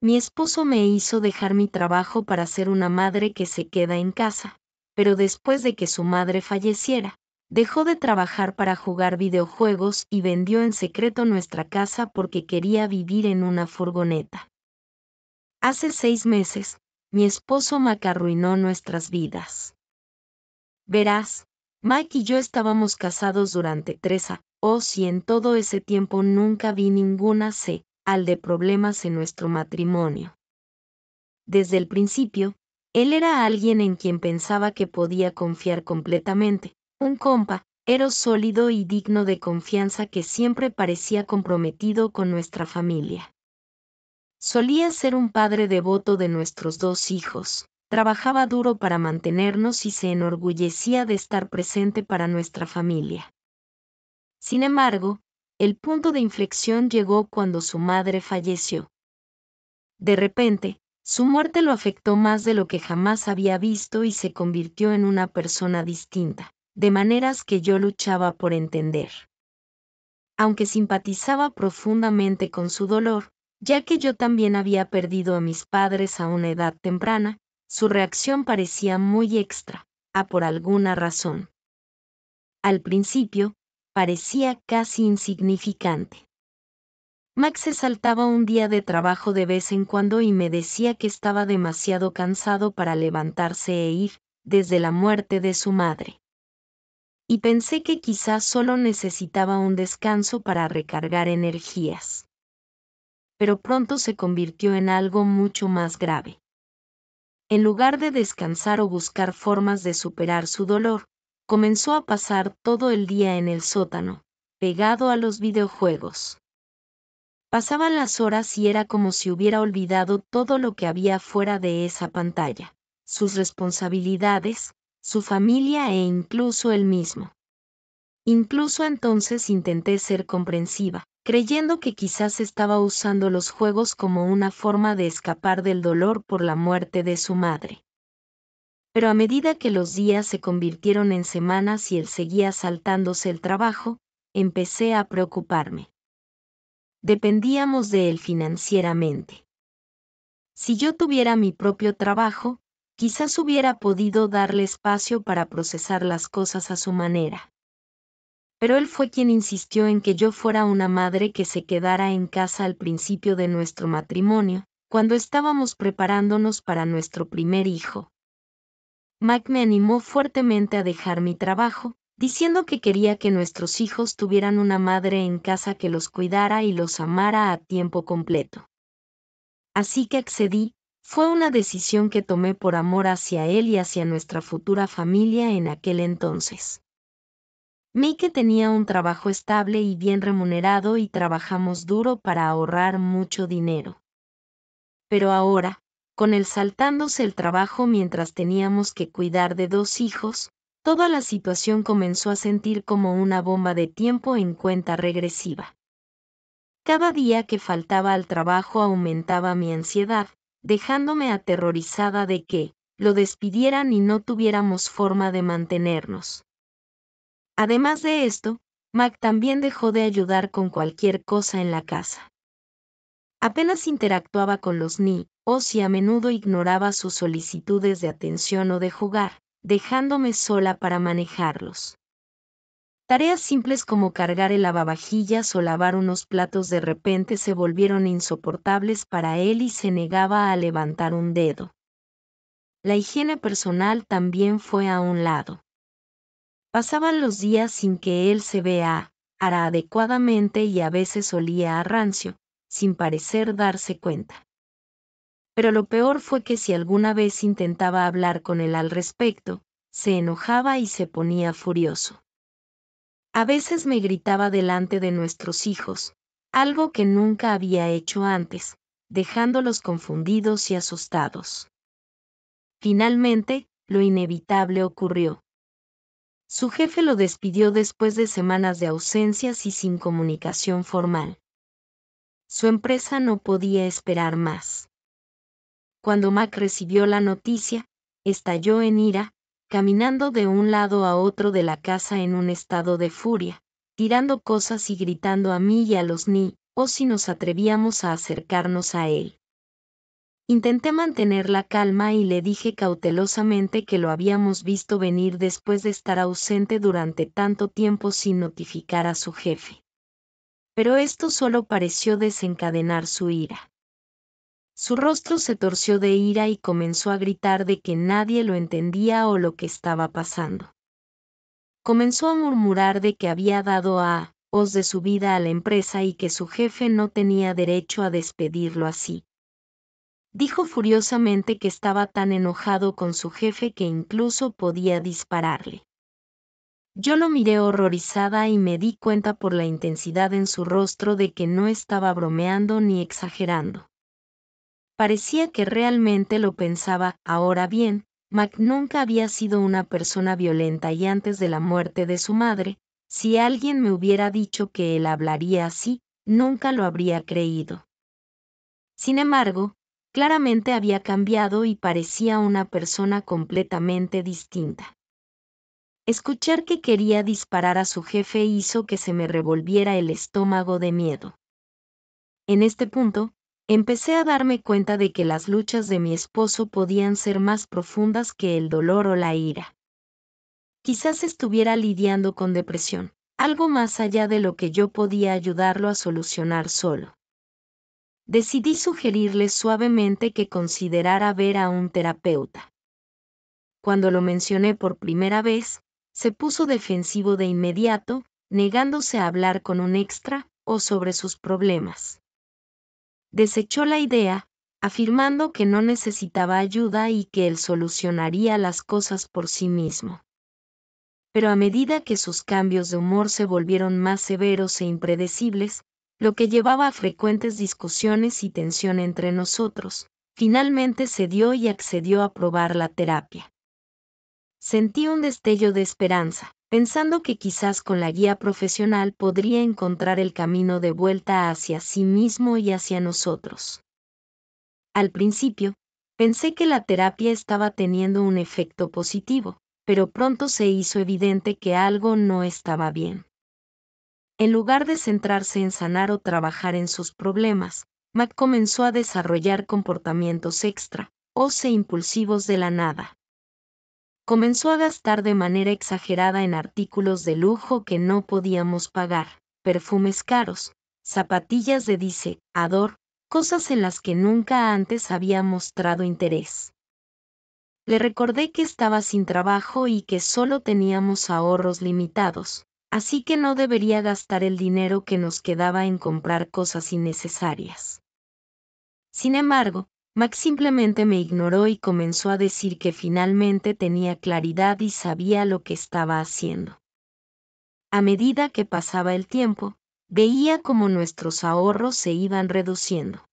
Mi esposo me hizo dejar mi trabajo para ser una madre que se queda en casa, pero después de que su madre falleciera, dejó de trabajar para jugar videojuegos y vendió en secreto nuestra casa porque quería vivir en una furgoneta. Hace 6 meses, mi esposo Mac arruinó nuestras vidas. Verás, Mike y yo estábamos casados durante 3 años y en todo ese tiempo nunca vi ninguna señal de problemas en nuestro matrimonio. Desde el principio, él era alguien en quien pensaba que podía confiar completamente, un compañero sólido y digno de confianza que siempre parecía comprometido con nuestra familia. Solía ser un padre devoto de nuestros 2 hijos, trabajaba duro para mantenernos y se enorgullecía de estar presente para nuestra familia. Sin embargo, el punto de inflexión llegó cuando su madre falleció. De repente, su muerte lo afectó más de lo que jamás había visto y se convirtió en una persona distinta, de maneras que yo luchaba por entender. Aunque simpatizaba profundamente con su dolor, ya que yo también había perdido a mis padres a una edad temprana, su reacción parecía muy extra, por alguna razón. Al principio, parecía casi insignificante. Max se saltaba un día de trabajo de vez en cuando y me decía que estaba demasiado cansado para levantarse e ir, desde la muerte de su madre. Y pensé que quizás solo necesitaba un descanso para recargar energías. Pero pronto se convirtió en algo mucho más grave. En lugar de descansar o buscar formas de superar su dolor, comenzó a pasar todo el día en el sótano, pegado a los videojuegos. Pasaban las horas y era como si hubiera olvidado todo lo que había fuera de esa pantalla, sus responsabilidades, su familia e incluso él mismo. Incluso entonces intenté ser comprensiva, creyendo que quizás estaba usando los juegos como una forma de escapar del dolor por la muerte de su madre. Pero a medida que los días se convirtieron en semanas y él seguía saltándose el trabajo, empecé a preocuparme. Dependíamos de él financieramente. Si yo tuviera mi propio trabajo, quizás hubiera podido darle espacio para procesar las cosas a su manera. Pero él fue quien insistió en que yo fuera una madre que se quedara en casa al principio de nuestro matrimonio, cuando estábamos preparándonos para nuestro primer hijo. Mac me animó fuertemente a dejar mi trabajo, diciendo que quería que nuestros hijos tuvieran una madre en casa que los cuidara y los amara a tiempo completo. Así que accedí, fue una decisión que tomé por amor hacia él y hacia nuestra futura familia en aquel entonces. Mike tenía un trabajo estable y bien remunerado y trabajamos duro para ahorrar mucho dinero. Pero ahora, con él saltándose el trabajo mientras teníamos que cuidar de 2 hijos, toda la situación comenzó a sentir como una bomba de tiempo en cuenta regresiva. Cada día que faltaba al trabajo aumentaba mi ansiedad, dejándome aterrorizada de que lo despidieran y no tuviéramos forma de mantenernos. Además de esto, Mac también dejó de ayudar con cualquier cosa en la casa. Apenas interactuaba con los niños y a menudo ignoraba sus solicitudes de atención o de jugar, dejándome sola para manejarlos. Tareas simples como cargar el lavavajillas o lavar unos platos de repente se volvieron insoportables para él y se negaba a levantar un dedo. La higiene personal también fue a un lado. Pasaban los días sin que él se veara adecuadamente y a veces olía a rancio, sin parecer darse cuenta. Pero lo peor fue que si alguna vez intentaba hablar con él al respecto, se enojaba y se ponía furioso. A veces me gritaba delante de nuestros hijos, algo que nunca había hecho antes, dejándolos confundidos y asustados. Finalmente, lo inevitable ocurrió. Su jefe lo despidió después de semanas de ausencias y sin comunicación formal. Su empresa no podía esperar más. Cuando Mac recibió la noticia, estalló en ira, caminando de un lado a otro de la casa en un estado de furia, tirando cosas y gritando a mí y a los niños si nos atrevíamos a acercarnos a él. Intenté mantener la calma y le dije cautelosamente que lo habíamos visto venir después de estar ausente durante tanto tiempo sin notificar a su jefe. Pero esto solo pareció desencadenar su ira. Su rostro se torció de ira y comenzó a gritar de que nadie lo entendía o lo que estaba pasando. Comenzó a murmurar de que había dado a os de su vida a la empresa y que su jefe no tenía derecho a despedirlo así. Dijo furiosamente que estaba tan enojado con su jefe que incluso podía dispararle. Yo lo miré horrorizada y me di cuenta por la intensidad en su rostro de que no estaba bromeando ni exagerando. Parecía que realmente lo pensaba. Ahora bien, Mac nunca había sido una persona violenta y antes de la muerte de su madre, si alguien me hubiera dicho que él hablaría así, nunca lo habría creído. Sin embargo, claramente había cambiado y parecía una persona completamente distinta. Escuchar que quería disparar a su jefe hizo que se me revolviera el estómago de miedo. En este punto, empecé a darme cuenta de que las luchas de mi esposo podían ser más profundas que el dolor o la ira. Quizás estuviera lidiando con depresión, algo más allá de lo que yo podía ayudarlo a solucionar solo. Decidí sugerirle suavemente que considerara ver a un terapeuta. Cuando lo mencioné por primera vez, se puso defensivo de inmediato, negándose a hablar con un extra o sobre sus problemas. Desechó la idea, afirmando que no necesitaba ayuda y que él solucionaría las cosas por sí mismo. Pero a medida que sus cambios de humor se volvieron más severos e impredecibles, lo que llevaba a frecuentes discusiones y tensión entre nosotros, finalmente cedió y accedió a probar la terapia. Sentí un destello de esperanza, pensando que quizás con la guía profesional podría encontrar el camino de vuelta hacia sí mismo y hacia nosotros. Al principio, pensé que la terapia estaba teniendo un efecto positivo, pero pronto se hizo evidente que algo no estaba bien. En lugar de centrarse en sanar o trabajar en sus problemas, Mac comenzó a desarrollar comportamientos extra, o impulsivos de la nada. Comenzó a gastar de manera exagerada en artículos de lujo que no podíamos pagar, perfumes caros, zapatillas de diseñador, cosas en las que nunca antes había mostrado interés. Le recordé que estaba sin trabajo y que solo teníamos ahorros limitados, así que no debería gastar el dinero que nos quedaba en comprar cosas innecesarias. Sin embargo, Max simplemente me ignoró y comenzó a decir que finalmente tenía claridad y sabía lo que estaba haciendo. A medida que pasaba el tiempo, veía cómo nuestros ahorros se iban reduciendo.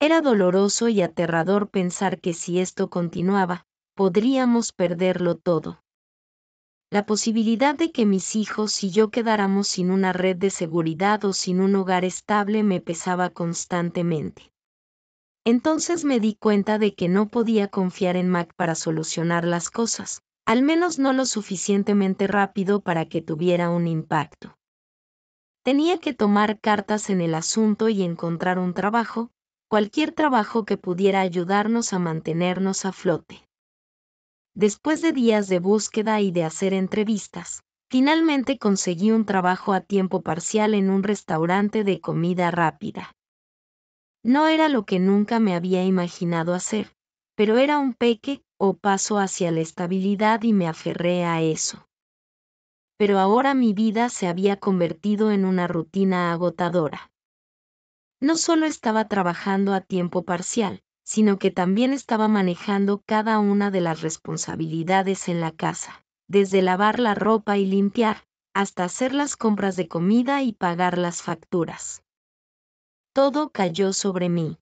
Era doloroso y aterrador pensar que si esto continuaba, podríamos perderlo todo. La posibilidad de que mis hijos y yo quedáramos sin una red de seguridad o sin un hogar estable me pesaba constantemente. Entonces me di cuenta de que no podía confiar en Mac para solucionar las cosas, al menos no lo suficientemente rápido para que tuviera un impacto. Tenía que tomar cartas en el asunto y encontrar un trabajo, cualquier trabajo que pudiera ayudarnos a mantenernos a flote. Después de días de búsqueda y de hacer entrevistas, finalmente conseguí un trabajo a tiempo parcial en un restaurante de comida rápida. No era lo que nunca me había imaginado hacer, pero era un paso hacia la estabilidad y me aferré a eso. Pero ahora mi vida se había convertido en una rutina agotadora. No solo estaba trabajando a tiempo parcial, sino que también estaba manejando cada una de las responsabilidades en la casa, desde lavar la ropa y limpiar, hasta hacer las compras de comida y pagar las facturas. Todo cayó sobre mí.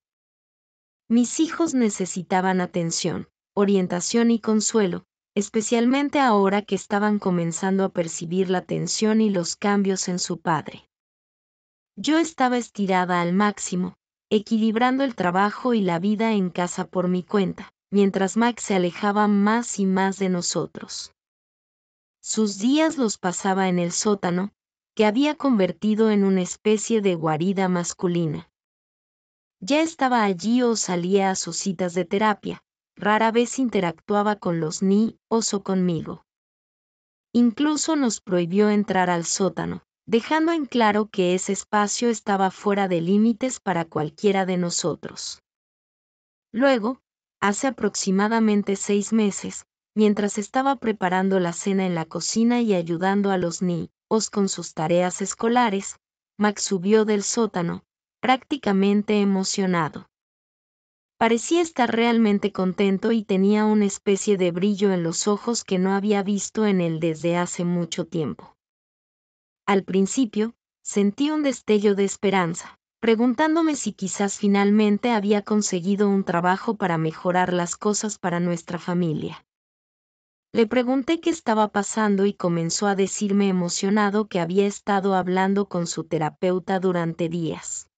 Mis hijos necesitaban atención, orientación y consuelo, especialmente ahora que estaban comenzando a percibir la tensión y los cambios en su padre. Yo estaba estirada al máximo, equilibrando el trabajo y la vida en casa por mi cuenta, mientras Max se alejaba más y más de nosotros. Sus días los pasaba en el sótano, que había convertido en una especie de guarida masculina. Ya estaba allí o salía a sus citas de terapia, rara vez interactuaba con los niños o conmigo. Incluso nos prohibió entrar al sótano, dejando en claro que ese espacio estaba fuera de límites para cualquiera de nosotros. Luego, hace aproximadamente 6 meses, mientras estaba preparando la cena en la cocina y ayudando a los niños con sus tareas escolares, Max subió del sótano, prácticamente emocionado. Parecía estar realmente contento y tenía una especie de brillo en los ojos que no había visto en él desde hace mucho tiempo. Al principio, sentí un destello de esperanza, preguntándome si quizás finalmente había conseguido un trabajo para mejorar las cosas para nuestra familia. Le pregunté qué estaba pasando y comenzó a decirme emocionado que había estado hablando con su terapeuta durante días.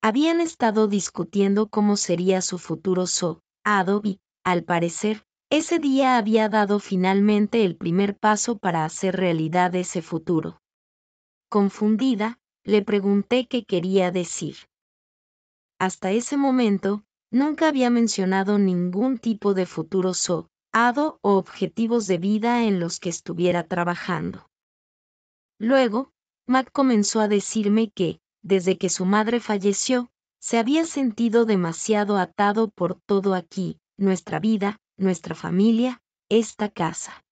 Habían estado discutiendo cómo sería su futuro y, al parecer, ese día había dado finalmente el primer paso para hacer realidad ese futuro. Confundida, le pregunté qué quería decir. Hasta ese momento, nunca había mencionado ningún tipo de futuro o objetivos de vida en los que estuviera trabajando. Luego, Mac comenzó a decirme que, desde que su madre falleció, se había sentido demasiado atado por todo aquí, nuestra vida, nuestra familia, esta casa.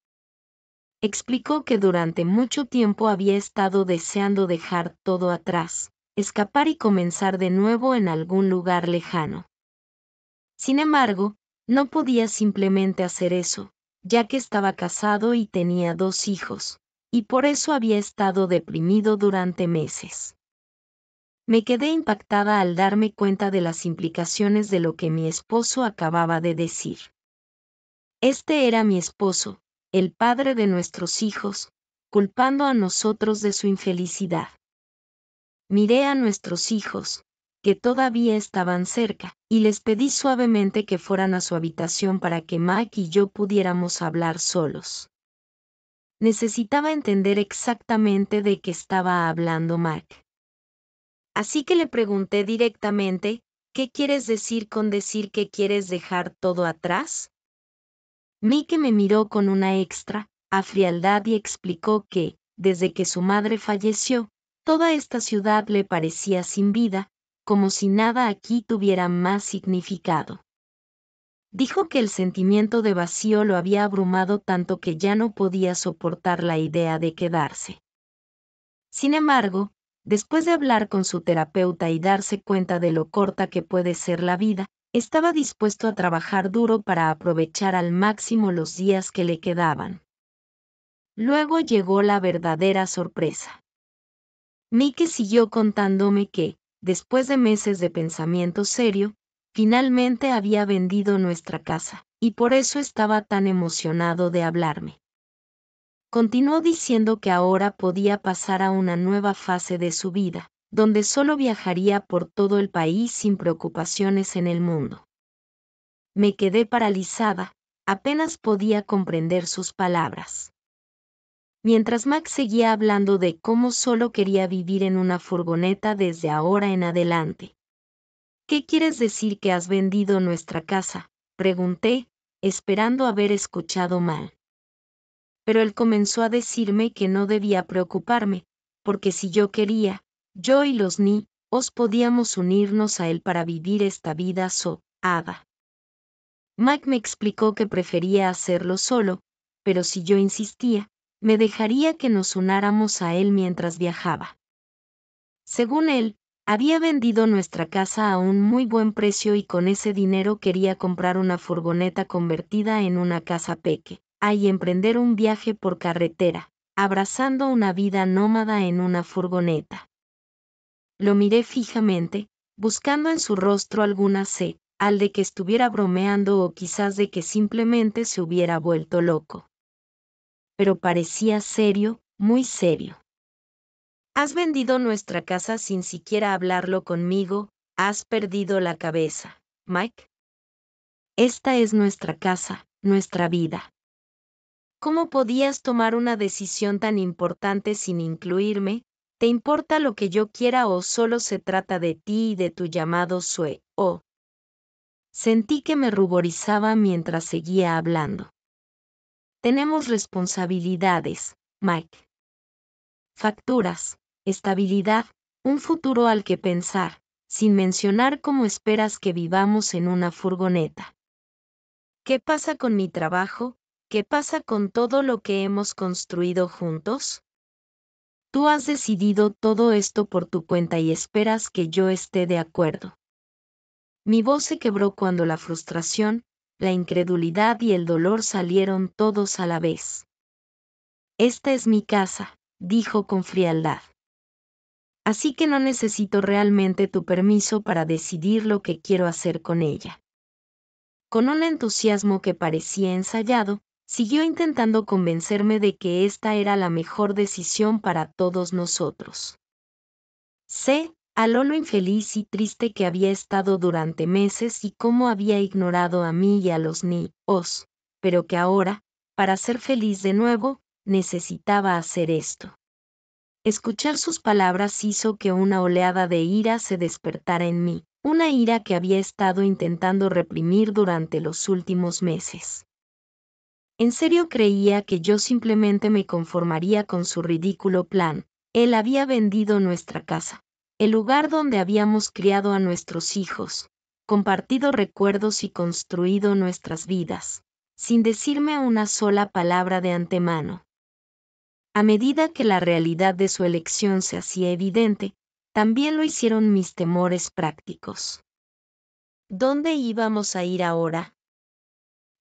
Explicó que durante mucho tiempo había estado deseando dejar todo atrás, escapar y comenzar de nuevo en algún lugar lejano. Sin embargo, no podía simplemente hacer eso, ya que estaba casado y tenía 2 hijos, y por eso había estado deprimido durante meses. Me quedé impactada al darme cuenta de las implicaciones de lo que mi esposo acababa de decir. Este era mi esposo, el padre de nuestros hijos, culpando a nosotros de su infelicidad. Miré a nuestros hijos, que todavía estaban cerca, y les pedí suavemente que fueran a su habitación para que Mac y yo pudiéramos hablar solos. Necesitaba entender exactamente de qué estaba hablando Mac. Así que le pregunté directamente, ¿qué quieres decir con decir que quieres dejar todo atrás? Mike me miró con una extra frialdad y explicó que, desde que su madre falleció, toda esta ciudad le parecía sin vida, como si nada aquí tuviera más significado. Dijo que el sentimiento de vacío lo había abrumado tanto que ya no podía soportar la idea de quedarse. Sin embargo, después de hablar con su terapeuta y darse cuenta de lo corta que puede ser la vida, estaba dispuesto a trabajar duro para aprovechar al máximo los días que le quedaban. Luego llegó la verdadera sorpresa. Mike siguió contándome que, después de meses de pensamiento serio, finalmente había vendido nuestra casa, y por eso estaba tan emocionado de hablarme. Continuó diciendo que ahora podía pasar a una nueva fase de su vida, donde solo viajaría por todo el país sin preocupaciones en el mundo. Me quedé paralizada, apenas podía comprender sus palabras. Mientras Max seguía hablando de cómo solo quería vivir en una furgoneta desde ahora en adelante. ¿Qué quieres decir que has vendido nuestra casa?, pregunté, esperando haber escuchado mal. Pero él comenzó a decirme que no debía preocuparme, porque si yo quería, yo y los niños podíamos unirnos a él para vivir esta vida soñada. Mike me explicó que prefería hacerlo solo, pero si yo insistía, me dejaría que nos unáramos a él mientras viajaba. Según él, había vendido nuestra casa a un muy buen precio y con ese dinero quería comprar una furgoneta convertida en una casa pequeña y emprender un viaje por carretera, abrazando una vida nómada en una furgoneta. Lo miré fijamente, buscando en su rostro alguna señal de que estuviera bromeando o quizás de que simplemente se hubiera vuelto loco. Pero parecía serio, muy serio. Has vendido nuestra casa sin siquiera hablarlo conmigo, has perdido la cabeza, Mike. Esta es nuestra casa, nuestra vida. ¿Cómo podías tomar una decisión tan importante sin incluirme? ¿Te importa lo que yo quiera o solo se trata de ti y de tu llamado sue? Oh. Sentí que me ruborizaba mientras seguía hablando. Tenemos responsabilidades, Mike. Facturas, estabilidad, un futuro al que pensar, sin mencionar cómo esperas que vivamos en una furgoneta. ¿Qué pasa con mi trabajo? ¿Qué pasa con todo lo que hemos construido juntos? Tú has decidido todo esto por tu cuenta y esperas que yo esté de acuerdo. Mi voz se quebró cuando la frustración, la incredulidad y el dolor salieron todos a la vez. Esta es mi casa, dijo con frialdad. Así que no necesito realmente tu permiso para decidir lo que quiero hacer con ella. Con un entusiasmo que parecía ensayado, siguió intentando convencerme de que esta era la mejor decisión para todos nosotros. Sé, aló lo infeliz y triste que había estado durante meses y cómo había ignorado a mí y a los niños, pero que ahora, para ser feliz de nuevo, necesitaba hacer esto. Escuchar sus palabras hizo que una oleada de ira se despertara en mí, una ira que había estado intentando reprimir durante los últimos meses. En serio creía que yo simplemente me conformaría con su ridículo plan. Él había vendido nuestra casa, el lugar donde habíamos criado a nuestros hijos, compartido recuerdos y construido nuestras vidas, sin decirme una sola palabra de antemano. A medida que la realidad de su elección se hacía evidente, también lo hicieron mis temores prácticos. ¿Dónde íbamos a ir ahora?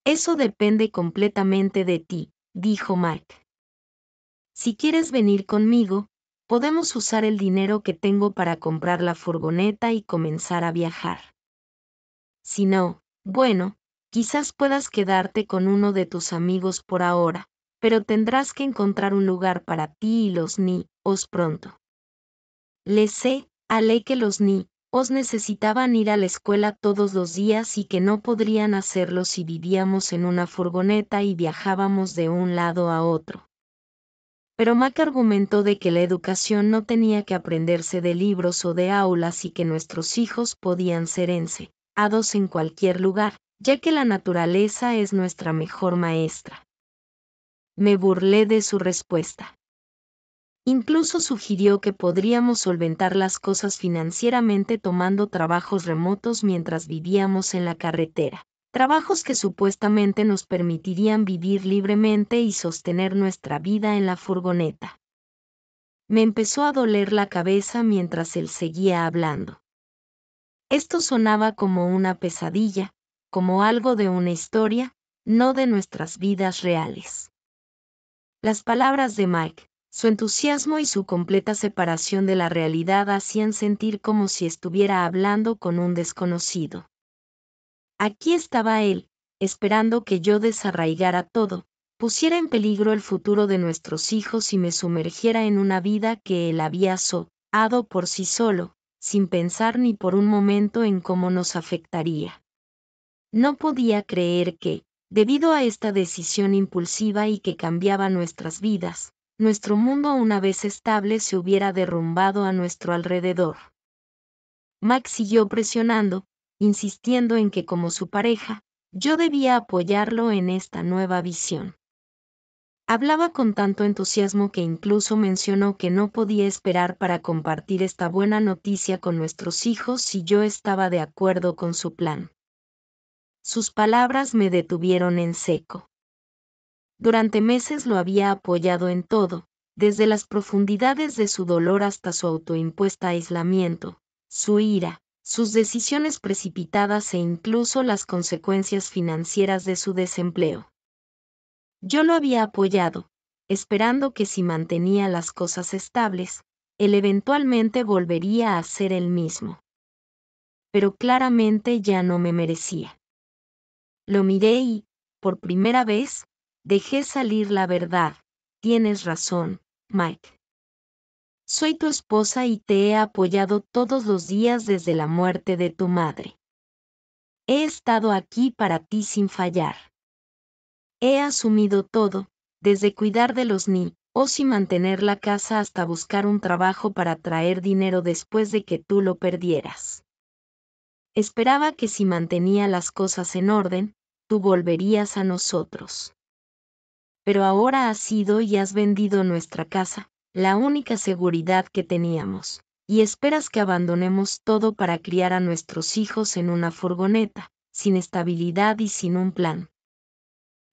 Eso depende completamente de ti, dijo Mike. Si quieres venir conmigo, podemos usar el dinero que tengo para comprar la furgoneta y comenzar a viajar. Si no, bueno, quizás puedas quedarte con uno de tus amigos por ahora, pero tendrás que encontrar un lugar para ti y los niños pronto. Le alé que los niños necesitaban ir a la escuela todos los días y que no podrían hacerlo si vivíamos en una furgoneta y viajábamos de un lado a otro. Pero Mac argumentó de que la educación no tenía que aprenderse de libros o de aulas y que nuestros hijos podían ser enseñados en cualquier lugar, ya que la naturaleza es nuestra mejor maestra. Me burlé de su respuesta. Incluso sugirió que podríamos solventar las cosas financieramente tomando trabajos remotos mientras vivíamos en la carretera. Trabajos que supuestamente nos permitirían vivir libremente y sostener nuestra vida en la furgoneta. Me empezó a doler la cabeza mientras él seguía hablando. Esto sonaba como una pesadilla, como algo de una historia, no de nuestras vidas reales. Las palabras de Mike, su entusiasmo y su completa separación de la realidad hacían sentir como si estuviera hablando con un desconocido. Aquí estaba él, esperando que yo desarraigara todo, pusiera en peligro el futuro de nuestros hijos y me sumergiera en una vida que él había soñado por sí solo, sin pensar ni por un momento en cómo nos afectaría. No podía creer que, debido a esta decisión impulsiva y que cambiaba nuestras vidas, nuestro mundo una vez estable se hubiera derrumbado a nuestro alrededor. Max siguió presionando, insistiendo en que como su pareja, yo debía apoyarlo en esta nueva visión. Hablaba con tanto entusiasmo que incluso mencionó que no podía esperar para compartir esta buena noticia con nuestros hijos si yo estaba de acuerdo con su plan. Sus palabras me detuvieron en seco. Durante meses lo había apoyado en todo, desde las profundidades de su dolor hasta su autoimpuesta aislamiento, su ira, sus decisiones precipitadas e incluso las consecuencias financieras de su desempleo. Yo lo había apoyado, esperando que si mantenía las cosas estables, él eventualmente volvería a ser el mismo. Pero claramente ya no me merecía. Lo miré y, por primera vez, dejé salir la verdad. Tienes razón, Mike. Soy tu esposa y te he apoyado todos los días desde la muerte de tu madre. He estado aquí para ti sin fallar. He asumido todo, desde cuidar de los niños o si mantener la casa hasta buscar un trabajo para traer dinero después de que tú lo perdieras. Esperaba que si mantenía las cosas en orden, tú volverías a nosotros. Pero ahora has ido y has vendido nuestra casa, la única seguridad que teníamos, y esperas que abandonemos todo para criar a nuestros hijos en una furgoneta, sin estabilidad y sin un plan.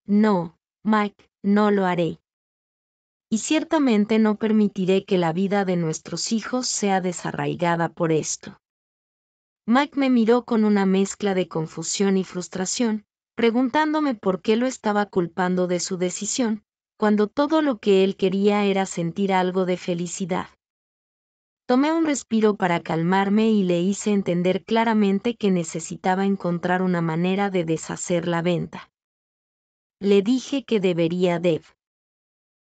No, Mike, no lo haré. Y ciertamente no permitiré que la vida de nuestros hijos sea desarraigada por esto. Mike me miró con una mezcla de confusión y frustración, preguntándome por qué lo estaba culpando de su decisión, cuando todo lo que él quería era sentir algo de felicidad. Tomé un respiro para calmarme y le hice entender claramente que necesitaba encontrar una manera de deshacer la venta. Le dije que debería